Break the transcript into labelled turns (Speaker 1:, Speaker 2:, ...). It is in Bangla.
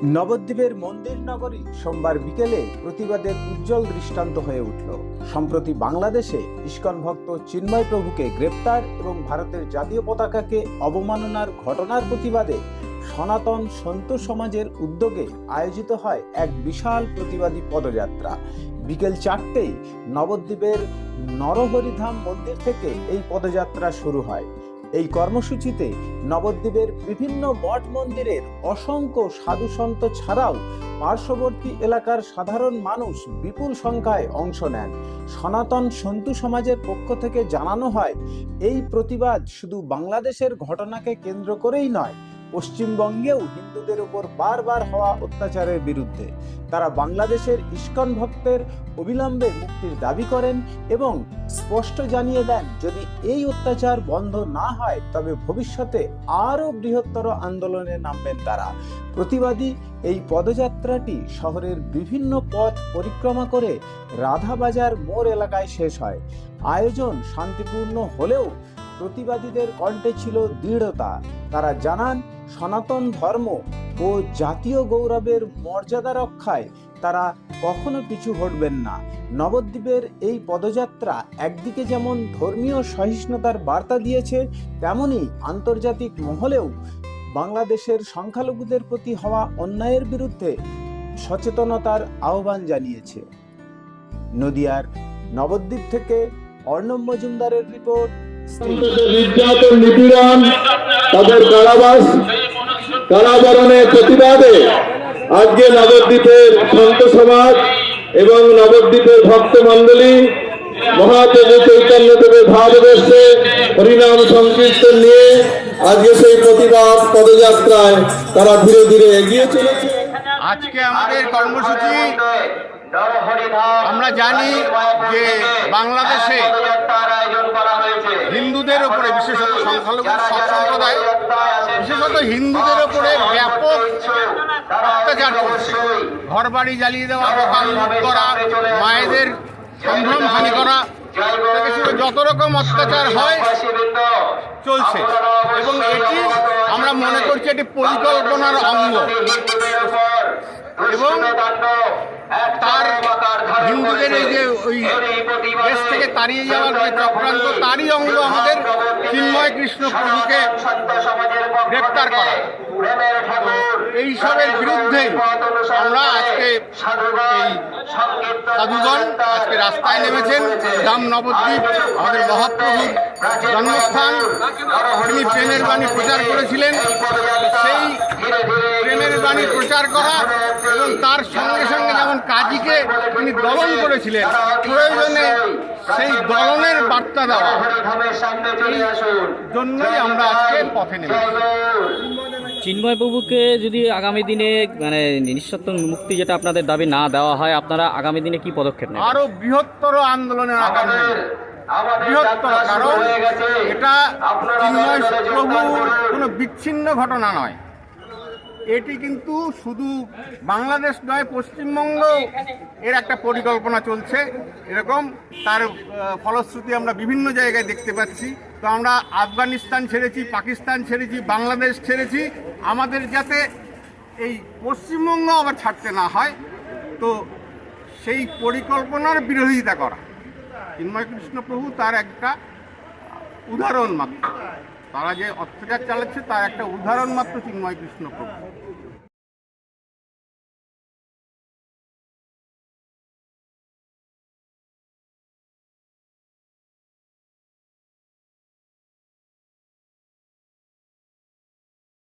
Speaker 1: নবদ্বীপের মন্দির নগরী সোমবার বিকেলে প্রতিবাদের উজ্জ্বল দৃষ্টান্ত হয়ে উঠল। সম্প্রতি বাংলাদেশে ইস্কন ভক্ত চিন্ময় প্রভুকে গ্রেপ্তার এবং ভারতের জাতীয় পতাকাকে অবমাননার ঘটনার প্রতিবাদে সনাতন সন্ত সমাজের উদ্যোগে আয়োজিত হয় এক বিশাল প্রতিবাদী পদযাত্রা। বিকেল 4টেই নবদ্বীপের নরহরিধাম মন্দির থেকে এই পদযাত্রা শুরু হয়। এই কর্মসূচিতে নবদ্বীপের বিভিন্ন মঠ মন্দিরের অসংখ্য সাধু সন্ত ছাড়াও পার্শ্ববর্তী এলাকার সাধারণ মানুষ বিপুল সংখ্যায় অংশ নেন। সনাতন সন্তু সমাজের পক্ষ থেকে জানানো হয়, এই প্রতিবাদ শুধু বাংলাদেশের ঘটনাকে কেন্দ্র করেই নয়, পশ্চিমবঙ্গেও হিন্দুদের উপর বারবার হওয়া অত্যাচারের বিরুদ্ধে। তারা বাংলাদেশের ইস্কন ভক্তের অবিলম্বে মুক্তির দাবি করেন এবং স্পষ্ট জানিয়ে দেন, যদি এই অত্যাচার বন্ধ না হয় তবে ভবিষ্যতে আরও বৃহত্তর আন্দোলনে নামবেন তারা। প্রতিবাদী এই পদযাত্রাটি শহরের বিভিন্ন পথ পরিক্রমা করে রাধাবাজার মোড় এলাকায় শেষ হয়। আয়োজন শান্তিপূর্ণ হলেও প্রতিবাদীদের কণ্ঠে ছিল দৃঢ়তা। তারা জানান, সনাতন ধর্ম ও জাতীয় গৌরবের মর্যাদা রক্ষায় তারা কখনো পিছু হটবেন না। নবদ্বীপের এই পদযাত্রা একদিকে যেমন ধর্মীয় সহিষ্ণুতার বার্তা দিয়েছে, তেমনি আন্তর্জাতিক মহলেও বাংলাদেশের সংখ্যালঘুদের প্রতি হওয়া অন্যায়ের বিরুদ্ধে সচেতনতার আহ্বান জানিয়েছে। নদিয়ার নবদ্বীপ থেকে অর্ণব মজুমদারের রিপোর্ট।
Speaker 2: নির্যাতন, নিপীড়ন, তাদের কারাবরণের প্রতিবাদে আজকে নবদ্বীপের সন্ত সমাজ এবং নবদ্বীপের ভক্ত মন্ডলী মহাপ্রভু চৈতন্যদেবের ভারতবর্ষে হরিনাম সংকীর্তন নিয়ে আজকে সেই প্রতিবাদ পদযাত্রায় তারা ধীরে ধীরে এগিয়ে চলেছে।
Speaker 3: আজকে আমাদের কর্মসূচি, আমরা জানি যে বাংলাদেশে হিন্দুদের উপরে, বিশেষত সংখ্যালঘু সম্প্রদায়, বিশেষত হিন্দুদের উপরে ব্যাপক অত্যাচার করছে। ঘর বাড়ি জ্বালিয়ে দেওয়া, দোকান লুট করা, মায়েদের সম্ভ্রম হানি করা, যত রকম অত্যাচার হয় চলছে এবং এটি আমরা মনে করছি এটি পরিকল্পনার অঙ্গ এবং তার হিন্দুদের এই যে ওই দেশ থেকে তাড়িয়ে যাওয়ার যে চক্রান্ত, তারই অঙ্গ আমাদের চিন্ময় কৃষ্ণ প্রভুকে গ্রেপ্তার করা। এইসবের বিরুদ্ধে আমরা আজকে এই সাধুগণ আজকে রাস্তায় নেমেছেন। ধাম নবদ্বীপ আমাদের মহাপ্রভুর জন্মস্থান, তিনি প্রেমের বাণী প্রচার করেছিলেন। সেই প্রেমের বাণী প্রচার করা এবং তার সঙ্গে সঙ্গে যেমন কাজীকে তিনি দলন করেছিলেন, প্রয়োজনে সেই দলনের বার্তা দেওয়া, জন্যই আমরা আজকে পথে নেমেছি।
Speaker 4: চিন্ময় প্রভুকে যদি আগামী দিনে নিঃশর্ত মুক্তি যেটা আপনাদের দাবি না দেওয়া হয়, আপনারা আগামী দিনে কি পদক্ষেপ নেবেন?
Speaker 3: আরো বৃহত্তর আন্দোলনের আগামী বৃহত্তর, কারণ এটা চিন্ময় প্রভুর কোনো বিচ্ছিন্ন ঘটনা নয়। এটি কিন্তু শুধু বাংলাদেশ নয়, পশ্চিমবঙ্গ এর একটা পরিকল্পনা চলছে। এরকম তার ফলশ্রুতি আমরা বিভিন্ন জায়গায় দেখতে পাচ্ছি। তো আমরা আফগানিস্তান ছেড়েছি, পাকিস্তান ছেড়েছি, বাংলাদেশ ছেড়েছি, আমাদের যাতে এই পশ্চিমবঙ্গ আবার ছাড়তে না হয়, তো সেই পরিকল্পনার বিরোধিতা করা। চিন্ময় কৃষ্ণ প্রভু তার একটা উদাহরণ মাত্র, তারা যে অত্যাচার চালাচ্ছে তার একটা উদাহরণ মাত্র চিন্ময় কৃষ্ণ প্রভু।